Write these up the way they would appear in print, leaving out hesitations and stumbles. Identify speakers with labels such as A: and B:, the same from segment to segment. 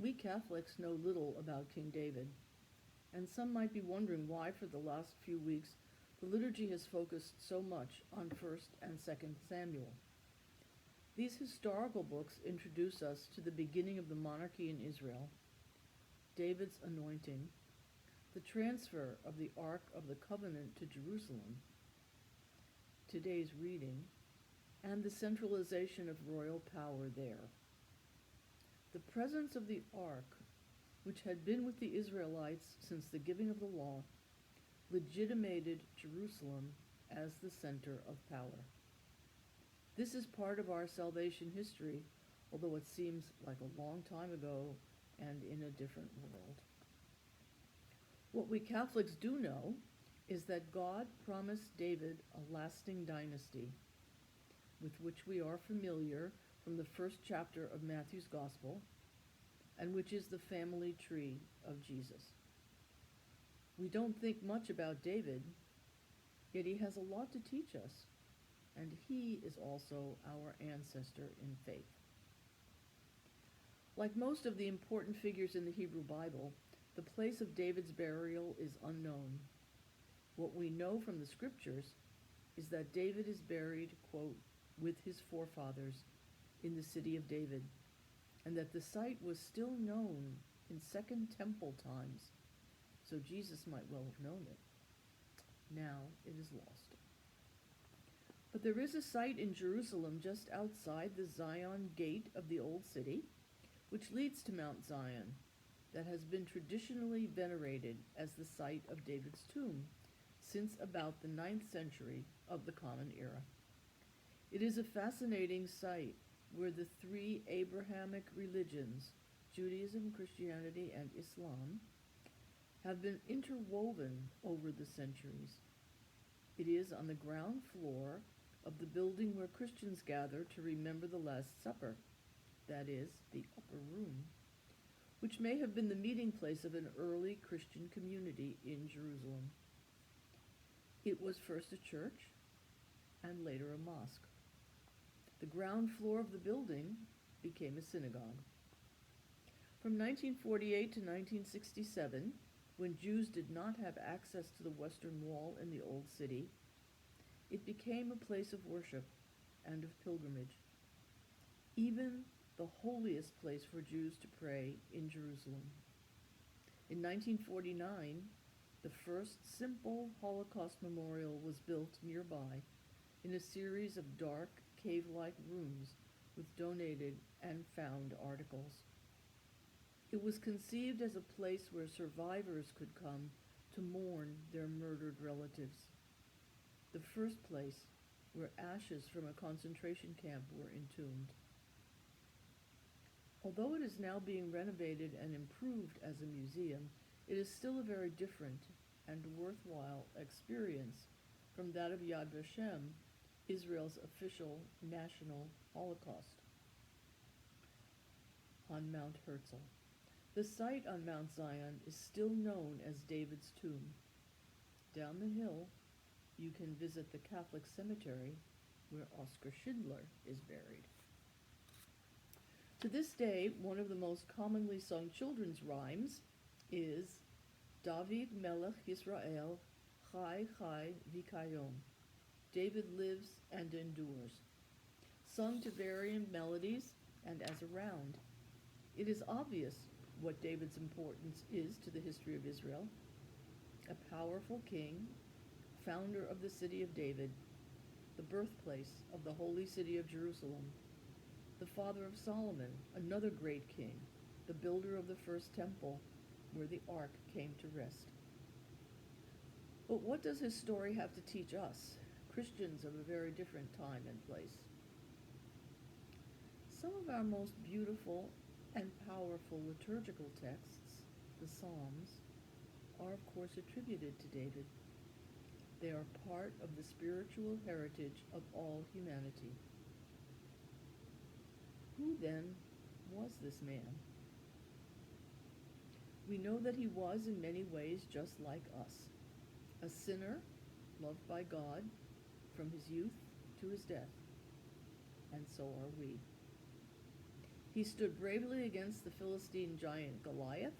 A: We Catholics know little about King David, and some might be wondering why, for the last few weeks, the liturgy has focused so much on 1st and 2nd Samuel. These historical books introduce us to the beginning of the monarchy in Israel, David's anointing, the transfer of the Ark of the Covenant to Jerusalem, today's reading, and the centralization of royal power there. The presence of the Ark, which had been with the Israelites since the giving of the law, legitimated Jerusalem as the center of power. This is part of our salvation history, although it seems like a long time ago and in a different world. What we Catholics do know is that God promised David a lasting dynasty, with which we are familiar from the first chapter of Matthew's Gospel, and which is the family tree of Jesus. We don't think much about David, yet he has a lot to teach us, and he is also our ancestor in faith. Like most of the important figures in the Hebrew Bible, the place of David's burial is unknown. What we know from the scriptures is that David is buried, quote, with his forefathers in the city of David, and that the site was still known in Second Temple times, so Jesus might well have known it. Now it is lost. But there is a site in Jerusalem just outside the Zion gate of the old city, which leads to Mount Zion, that has been traditionally venerated as the site of David's tomb since about the 9th century of the Common Era. It is a fascinating site where the three Abrahamic religions, Judaism, Christianity, and Islam, have been interwoven over the centuries. It is on the ground floor of the building where Christians gather to remember the Last Supper, that is, the upper room, which may have been the meeting place of an early Christian community in Jerusalem. It was first a church and later a mosque. The ground floor of the building became a synagogue. From 1948 to 1967, when Jews did not have access to the Western Wall in the Old City, it became a place of worship and of pilgrimage, even the holiest place for Jews to pray in Jerusalem. In 1949, the first simple Holocaust memorial was built nearby in a series of dark, cave-like rooms with donated and found articles. It was conceived as a place where survivors could come to mourn their murdered relatives, the first place where ashes from a concentration camp were entombed. Although it is now being renovated and improved as a museum, it is still a very different and worthwhile experience from that of Yad Vashem, Israel's official national Holocaust. On Mount Herzl. The site on Mount Zion is still known as David's tomb. Down the hill, you can visit the Catholic cemetery where Oskar Schindler is buried. To this day, one of the most commonly sung children's rhymes is David Melech Yisrael, Chai Chai Vikayom. David lives and endures, sung to varying melodies and as a round. It is obvious what David's importance is to the history of Israel. A powerful king, founder of the city of David, the birthplace of the holy city of Jerusalem, the father of Solomon, another great king, the builder of the first temple, where the ark came to rest. But what does his story have to teach us, Christians of a very different time and place? Some of our most beautiful and powerful liturgical texts, the Psalms, are of course attributed to David. They are part of the spiritual heritage of all humanity. Who then was this man? We know that he was in many ways just like us, a sinner loved by God from his youth to his death, and so are we. He stood bravely against the Philistine giant Goliath,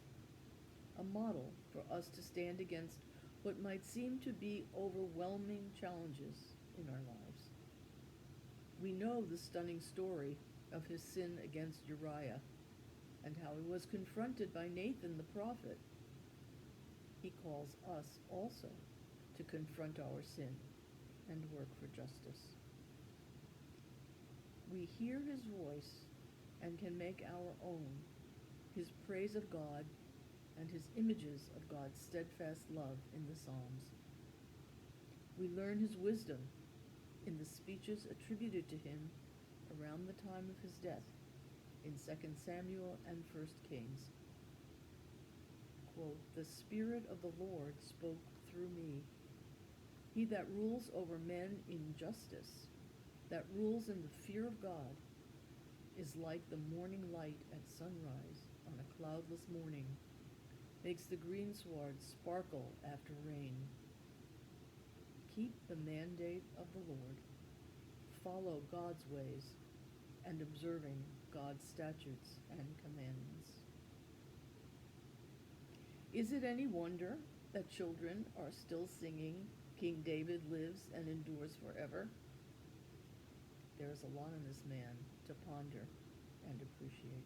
A: a model for us to stand against what might seem to be overwhelming challenges in our lives. We know the stunning story of his sin against Uriah and how he was confronted by Nathan the prophet. He calls us also to confront our sin and work for justice. We hear his voice and can make our own his praise of God and his images of God's steadfast love in the Psalms. We learn his wisdom in the speeches attributed to him around the time of his death in 2 Samuel and 1 Kings. Quote, "The Spirit of the Lord spoke through me. He that rules over men in justice, that rules in the fear of God, is like the morning light at sunrise on a cloudless morning, makes the greensward sparkle after rain. Keep the mandate of the Lord, follow God's ways, and observing God's statutes and commandments." Is it any wonder that children are still singing, "King David lives and endures forever"? There is a lot in this man to ponder and appreciate.